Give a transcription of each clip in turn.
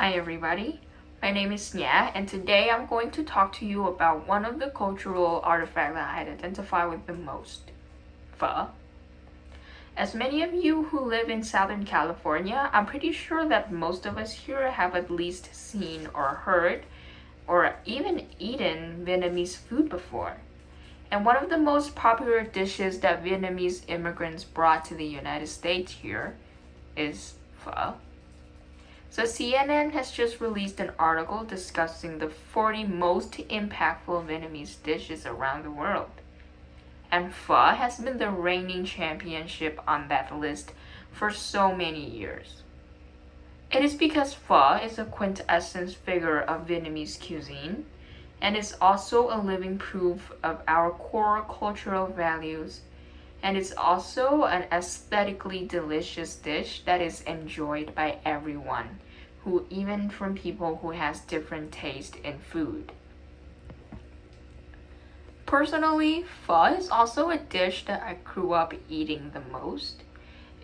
Hi everybody, my name is Nya and today I'm going to talk to you about one of the cultural artifacts that I identify with the most, pho. As many of you who live in Southern California, I'm pretty sure that most of us here have at least seen or heard or even eaten Vietnamese food before. And one of the most popular dishes that Vietnamese immigrants brought to the United States here is pho. So CNN has just released an article discussing the 40 most impactful Vietnamese dishes around the world. And pho has been the reigning championship on that list for so many years. It is because pho is a quintessence figure of Vietnamese cuisine and is also a living proof of our core cultural values, and it's also an aesthetically delicious dish that is enjoyed by everyone, who even from people who has different taste in food. Personally, pho is also a dish that I grew up eating the most,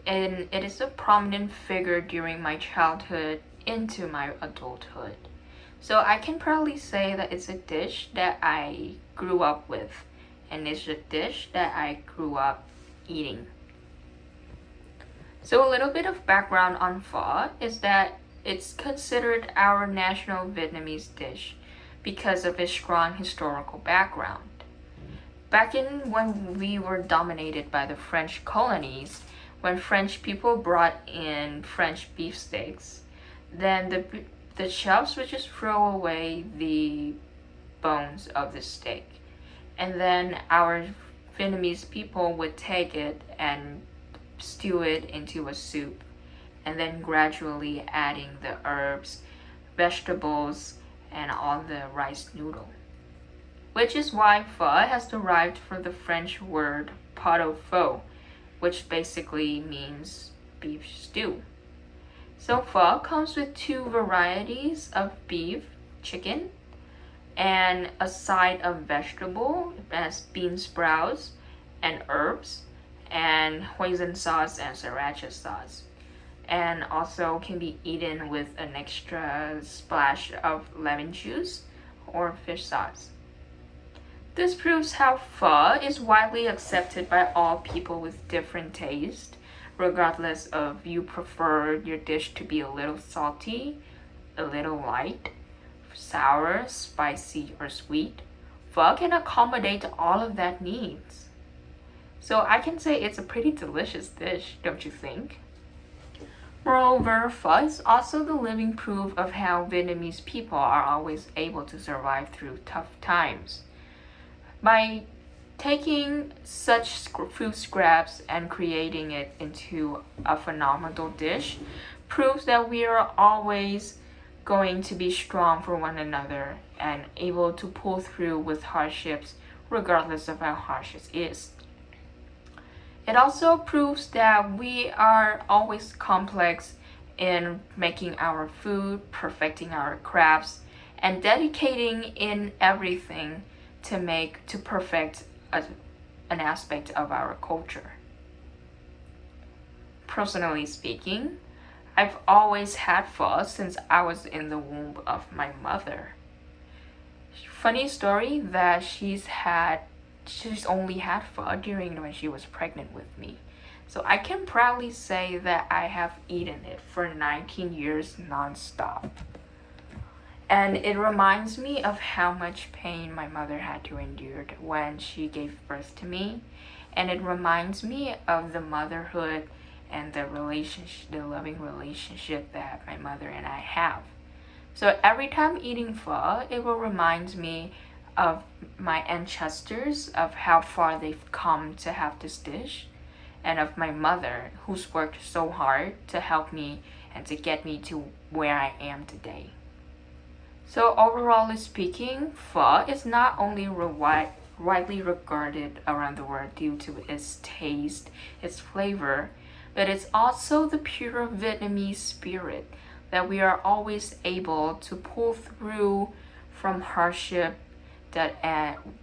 and it is a prominent figure during my childhood into my adulthood. So I can proudly say that it's a dish that I grew up with, and it's a dish that I grew up eating. So a little bit of background on pho is that it's considered our national Vietnamese dish because of its strong historical background. Back in when we were dominated by the French colonies, when French people brought in French beefsteaks, then the chefs would just throw away the bones of the steak. And then our Vietnamese people would take it and stew it into a soup, and then gradually adding the herbs, vegetables, and all the rice noodle. Which is why pho has derived from the French word pot au feu, which basically means beef stew. So pho comes with two varieties of beef, chicken, and a side of vegetable as bean sprouts and herbs, and hoisin sauce and sriracha sauce, and also can be eaten with an extra splash of lemon juice or fish sauce. This proves how pho is widely accepted by all people with different taste, regardless of you prefer your dish to be a little salty, a little light, sour, spicy, or sweet. Pho can accommodate all of that needs. So I can say it's a pretty delicious dish, don't you think? Moreover, pho is also the living proof of how Vietnamese people are always able to survive through tough times. By taking such food scraps and creating it into a phenomenal dish proves that we are always going to be strong for one another and able to pull through with hardships regardless of how harsh it is. It also proves that we are always complex in making our food, perfecting our crafts, and dedicating in everything to perfect an aspect of our culture. Personally speaking, I've always had pho since I was in the womb of my mother. Funny story that she's only had pho during when she was pregnant with me. So I can proudly say that I have eaten it for 19 years non-stop. And it reminds me of how much pain my mother had to endure when she gave birth to me. And it reminds me of the motherhood and the loving relationship that my mother and I have. So every time eating pho, it will remind me of my ancestors, of how far they've come to have this dish, and of my mother who's worked so hard to help me and to get me to where I am today. So overall speaking, pho is not only widely regarded around the world due to its taste, its flavor, but it's also the pure Vietnamese spirit that we are always able to pull through from hardship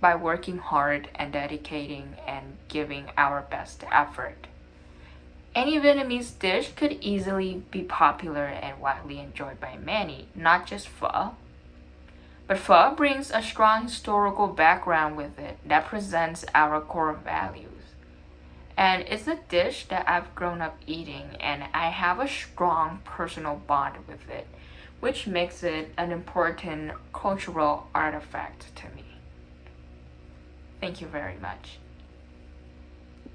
by working hard and dedicating and giving our best effort. Any Vietnamese dish could easily be popular and widely enjoyed by many, not just pho. But pho brings a strong historical background with it that presents our core values. And it's a dish that I've grown up eating, and I have a strong personal bond with it, which makes it an important cultural artifact to me. Thank you very much.